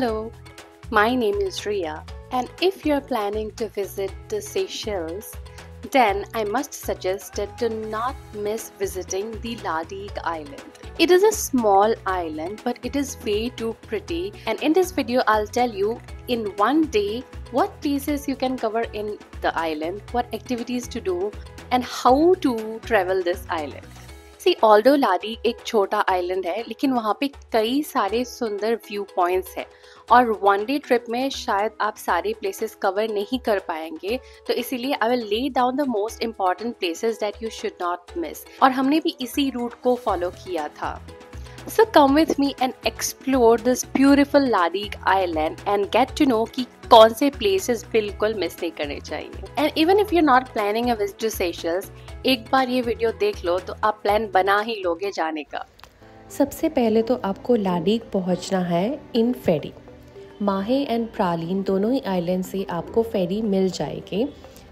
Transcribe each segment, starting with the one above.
Hello, my name is Ria, and if you're planning to visit the Seychelles, then I must suggest that do not miss visiting the Ladique Island. It is a small island, but it is way too pretty, and in this video I'll tell you in one day what places you can cover in the island, what activities to do, and how to travel this island. See, although लादीक एक छोटा island है, लेकिन वहाँ पे कई सारे सुंदर view points हैं और वन डे ट्रिप में शायद आप सारे प्लेसेस कवर नहीं कर पाएंगे, तो इसीलिए I will lay down the most important places that you should not miss. और हमने भी इसी रूट को फॉलो किया था। So come with me and explore this beautiful Ladique Island and get to know कि कौन से places बिल्कुल मिस नहीं करने चाहिए। And even if you're not planning a visit to Seychelles, एक बार ये वीडियो देख लो तो आप प्लान बना ही लोगे जाने का। सबसे पहले तो आपको लाडीक पहुंचना है इन फेरी। माहे एंड प्रालीन दोनों ही आइलैंड से आपको फेरी मिल जाएगी।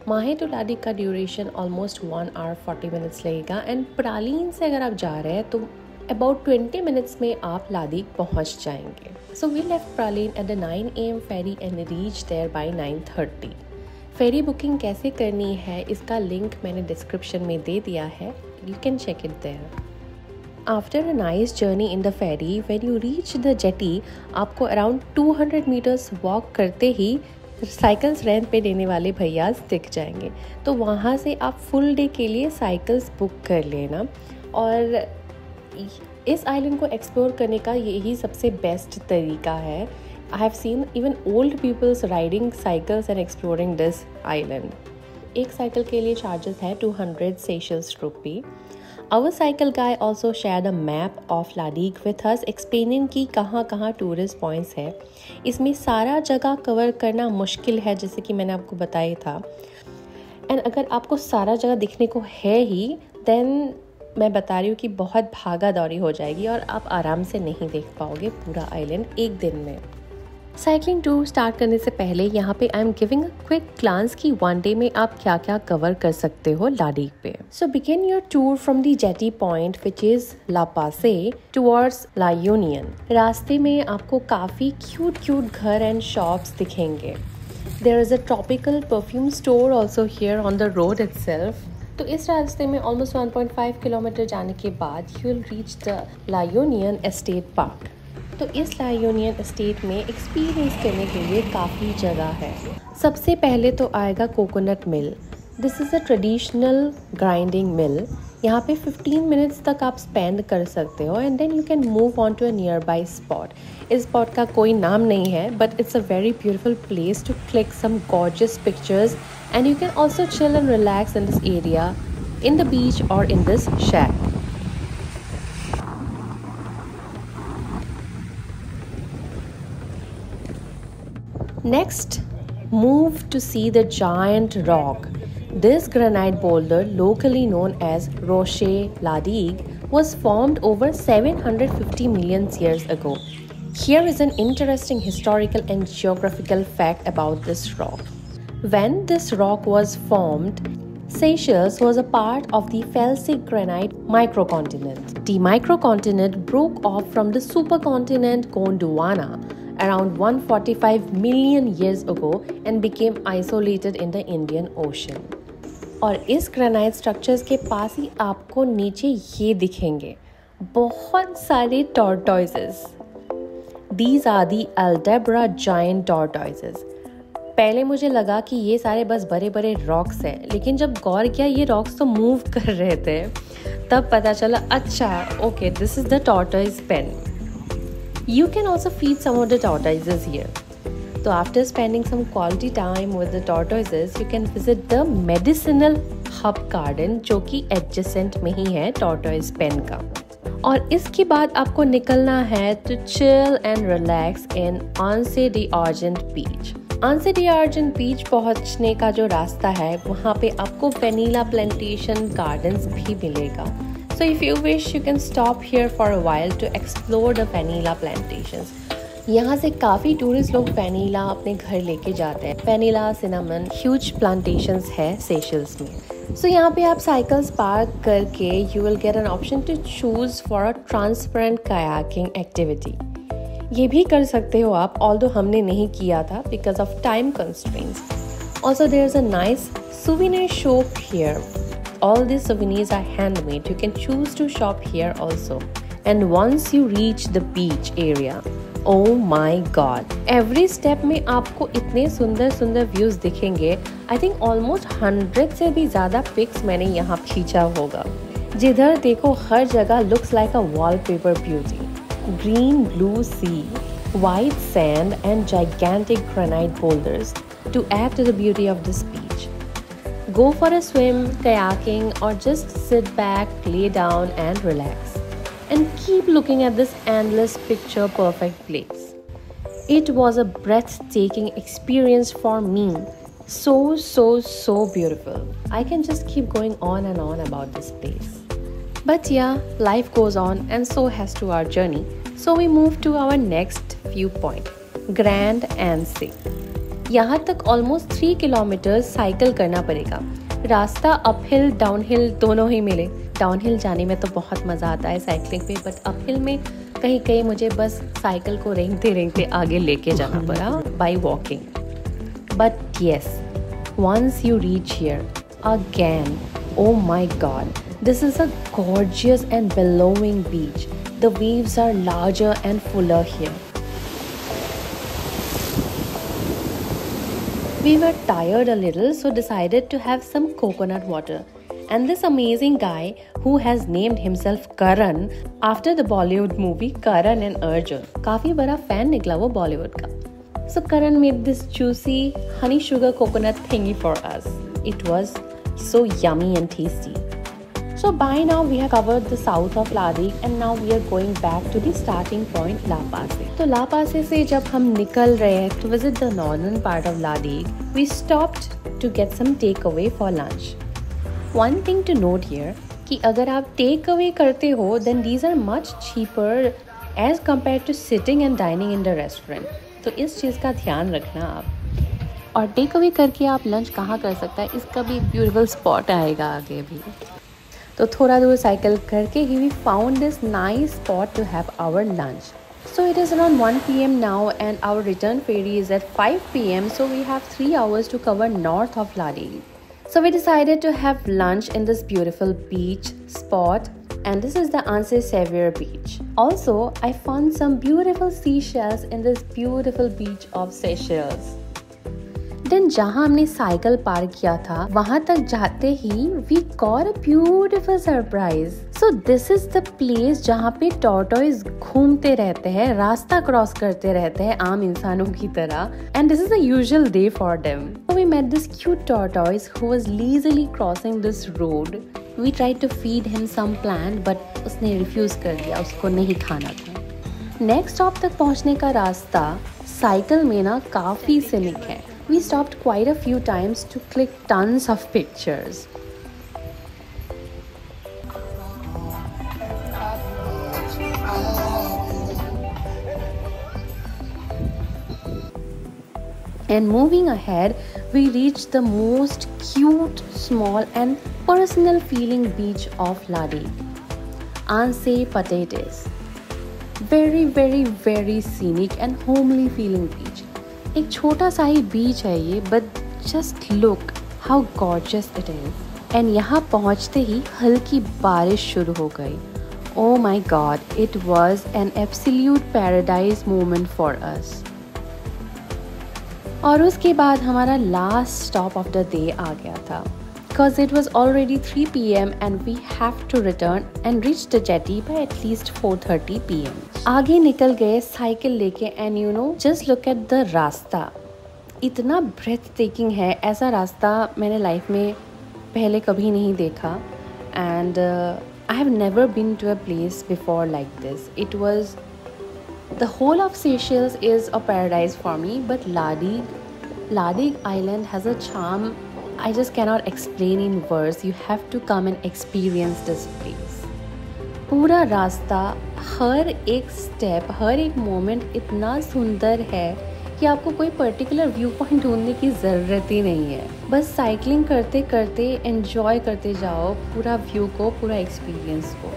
माहे टू लाडीक का ड्यूरेशन ऑलमोस्ट 1 hour 40 minutes लगेगा एंड प्रालीन से अगर आप जा रहे हैं तो अबाउट 20 minutes में आप लादीक पहुंच जाएंगे। So we left Praslin at the 9 AM ferry and reach there by 9:30। Ferry booking कैसे करनी है इसका लिंक मैंने डिस्क्रिप्शन में दे दिया है, you can check it there. After a nice journey in the ferry when you reach the jetty, आपको अराउंड 200 meters वॉक करते ही साइकिल्स रेंट पे देने वाले भैया दिख जाएंगे, तो वहाँ से आप फुल डे के लिए साइकिल्स बुक कर लेना। और इस आइलैंड को एक्सप्लोर करने का यही सबसे बेस्ट तरीका है। I have seen even old peoples riding cycles and exploring this island. एक साइकिल के लिए चार्जेस है 200 Seychelles rupee. Our cycle guy also share the map of La Digue with us, explaining कि कहाँ कहाँ टूरिस्ट पॉइंट्स है। इसमें सारा जगह कवर करना मुश्किल है, जैसे कि मैंने आपको बताया था। एंड अगर आपको सारा जगह दिखने को है ही, देन मैं बता रही हूँ कि बहुत भागा दौड़ी हो जाएगी और आप आराम से नहीं देख पाओगे पूरा आइलैंड एक दिन में। साइकिलिंग टूर स्टार्ट करने से पहले यहाँ पे I am giving a quick glance कि वन डे में आप क्या क्या कवर कर सकते हो लाडीक पे। So begin your tour from the jetty point which is La Passe towards La union. रास्ते में आपको काफ़ी क्यूट घर एंड शॉप्स दिखेंगे। There is a tropical perfume store also here on the road itself. तो इस रास्ते में ऑलमोस्ट 1.5 किलोमीटर जाने के बाद you will reach the La Union Estate Park. तो इस ला यूनियन एस्टेट में एक्सपीरियंस करने के लिए काफ़ी जगह है। सबसे पहले तो आएगा coconut mill. This is a traditional grinding mill. यहाँ पे 15 मिनट्स तक आप स्पेंड कर सकते हो and then you can move on to a nearby spot. इस स्पॉट का कोई नाम नहीं है, but it's a very beautiful place to click some gorgeous pictures and you can also chill and relax in this area, in the beach or in this shack. Next, move to see the giant rock. This granite boulder, locally known as Rocher Ladique, was formed over 750 million years ago. Here is an interesting historical and geographical fact about this rock. When this rock was formed, Seychelles was a part of the felsic granite microcontinent. The microcontinent broke off from the supercontinent Gondwana around 145 million years ago and became isolated in the Indian Ocean. और इस granite structures के पास ही आपको नीचे ये दिखेंगे बहुत सारे टॉर्टोइजेस। These are the Aldabra giant tortoises. पहले मुझे लगा कि ये सारे बस बड़े बड़े रॉक्स हैं, लेकिन जब गौर किया ये रॉक्स तो मूव कर रहे थे, तब पता चला अच्छा okay this is the tortoise pen. You can also feed some of the tortoises here. तो after spending some quality time with the tortoises you can visit the medicinal herb garden, जो कि एडजेसेंट में ही है tortoise pen का। और इसके बाद आपको निकलना है to chill and relax in Anse de Argent beach. Anse de Argent beach पहुंचने का जो रास्ता है वहाँ पे आपको वेनिला प्लांटेशन गार्डन्स भी मिलेगा। So if you wish you can stop here for a while to explore the vanilla plantations. यहाँ से काफ़ी टूरिस्ट लोग वेनिला अपने घर लेके जाते हैं। वेनिला सिनामन ह्यूज प्लांटेशंस है सेशल्स में। सो यहाँ पे आप साइकिल्स पार्क करके you will get an option to choose for a transparent kayaking activity. ये भी कर सकते हो आप, ऑल्दो हमने नहीं किया था because of time constraints. Also there is a nice souvenir shop here. All these souvenirs are handmade. You can choose to shop here also. And once you reach the beach area, oh my god, every step में आपको इतने सुंदर सुंदर views दिखेंगे. I think almost 100 से भी ज़्यादा pics मैंने यहाँ खींचा होगा. जिधर देखो हर जगह looks like a wallpaper beauty. Green blue sea, white sand and gigantic granite boulders to add to the beauty of this beach. Go for a swim, kayaking, or just sit back, lay down and relax. And keep looking at this endless picture perfect place. It was a breathtaking experience for me. So beautiful. I can just keep going on and on about this place. But yeah, life goes on and so has to our journey. So we move to our next viewpoint, Grand Anse. यहाँ तक almost 3 kilometre cycle करना पड़ेगा. रास्ता uphill downhill दोनों ही मिले. Downhill जाने में तो बहुत मज़ा आता है साइकिलिंग पे, बट अपहिल में कहीं कहीं मुझे बस साइकिल को रेंगते रेंगते आगे लेके जाना पड़ा by walking. But yes, once you reach here again, oh my god, this is a gorgeous and billowing beach. The waves are larger and fuller here. We were tired a little, so decided to have some coconut water. And this amazing guy who has named himself Karan after the Bollywood movie Karan and Arjun. काफी बड़ा fan निकला वो बॉलीवुड का. So Karan made this juicy honey sugar coconut thingy for us. It was so yummy and tasty. So by now we have covered the south of Ladakh and now we are going back to the starting point, La Passe. तो La Passe से जब हम निकल रहे हैं to visit the northern part of Ladakh, we stopped to get some takeaway for lunch. One thing to note here कि अगर आप takeaway करते हो then these are much cheaper as compared to sitting and dining in the restaurant. तो इस चीज़ का ध्यान रखना आप. और takeaway करके आप लंच कहाँ कर सकता है, इसका भी एक ब्यूटीफुल स्पॉट आएगा आगे भी. तो थोड़ा दूर साइकिल करके ही we found this nice spot to have our lunch. So it is around 1 p.m. now and our return ferry is at 5 p.m. So we have 3 hours to cover north of Ladakh. So we decided to have lunch in this beautiful beach spot and this is the Anse Sevier beach. Also, I found some beautiful seashells in this beautiful beach of Seychelles. Then जहाँ हमने cycle park किया था वहाँ तक जाते ही we got a beautiful surprise. So this is the place जहाँ पे टॉर्टोइज घूमते रहते हैं, रास्ता क्रॉस करते रहते हैं आम इंसानों की तरह. And this is a usual day for them. So we met this cute tortoise who was leisurely crossing this road. We tried to feed him some plant but उसने रिफ्यूज कर दिया, उसको नहीं खाना था. नेक्स्ट स्टॉप तक पहुँचने का रास्ता साइकिल में ना काफ़ी सिनिक है. We stopped quite a few times to click tons of pictures. And moving ahead, we reached the most cute, small and personal feeling beach of Ladakh, Anse Patates. Very scenic and homely feeling beach. एक छोटा सा ही beach है ये, but just look how gorgeous it is. And यहाँ पहुँचते ही हल्की बारिश शुरू हो गई. Oh my god, it was an absolute paradise moment for us. और उसके बाद हमारा last stop of the day आ गया था. Because it was already 3 p.m. and we have to return and reach the jetty by at least 4:30 p.m. आगे निकल गए साइकिल लेके and you know just look at the रास्ता. इतना breathtaking है, ऐसा रास्ता मैंने लाइफ में पहले कभी नहीं देखा. And I have never been to a place before like this. It was the whole of Seychelles is a paradise for me, but Ladakh Island has a charm I just cannot explain in words. You have to come and experience this place. पूरा रास्ता, हर एक step, हर एक moment इतना सुंदर है कि आपको कोई पर्टिकुलर व्यू पॉइंट ढूंढने की ज़रूरत ही नहीं है. बस साइकिलिंग करते करते एंजॉय करते जाओ पूरा व्यू को, पूरा एक्सपीरियंस को.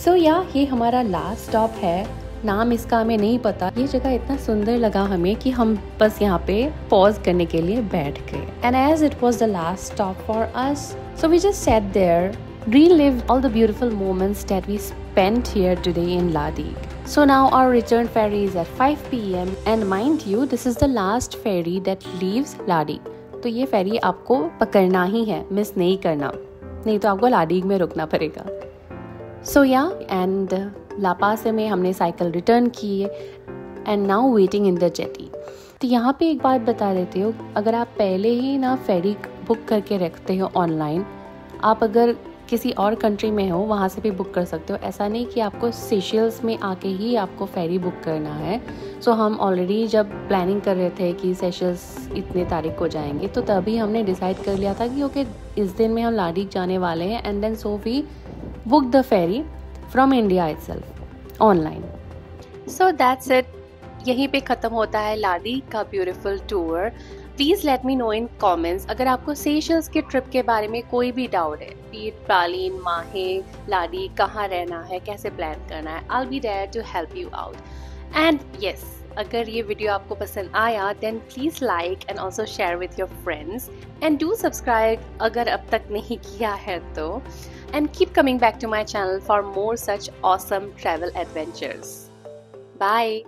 सो या ये हमारा लास्ट स्टॉप है. नाम इसका हमें नहीं पता। ये जगह इतना सुंदर लगा हमें कि हम बस यहाँ पे पॉज करने के लिए बैठ गए। And as it was the last stop for us, so we just sat there, relived all the beautiful moments that we spent here today in Ladik. So now our return ferry is at 5 PM and mind you, this is the last ferry that leaves Ladik. तो ये फेरी आपको पकड़ना ही है, miss नहीं करना, नहीं तो आपको लाडीग में रुकना पड़ेगा। सो या एंड लापासे में हमने साइकिल रिटर्न की and now waiting in the jetty. तो यहाँ पे एक बात बता देती हूँ, अगर आप पहले ही ना फेरी बुक करके रखते हो ऑनलाइन, आप अगर किसी और कंट्री में हो वहाँ से भी बुक कर सकते हो। ऐसा नहीं कि आपको सेशल्स में आके ही आपको फेरी बुक करना है। सो हम ऑलरेडी जब प्लानिंग कर रहे थे कि सेशल्स इतने तारीख को जाएंगे, तो तभी हमने डिसाइड कर लिया था कि ओके इस दिन में हम लाडीक जाने वाले हैं and then so we book the ferry from India itself online. So that's it, यहीं पे ख़त्म होता है लाडीक का beautiful tour. Please let me know in comments अगर आपको सेशल्स के ट्रिप के बारे में कोई भी डाउट है, बी इट प्रालीन, माहे, लाडीक, कहाँ रहना है, कैसे प्लान करना है, I will be there to help you out. And yes, अगर ये वीडियो आपको पसंद आया then please like and also share with your friends and do subscribe अगर अब तक नहीं किया है तो, and keep coming back to my channel for more such awesome travel adventures. Bye.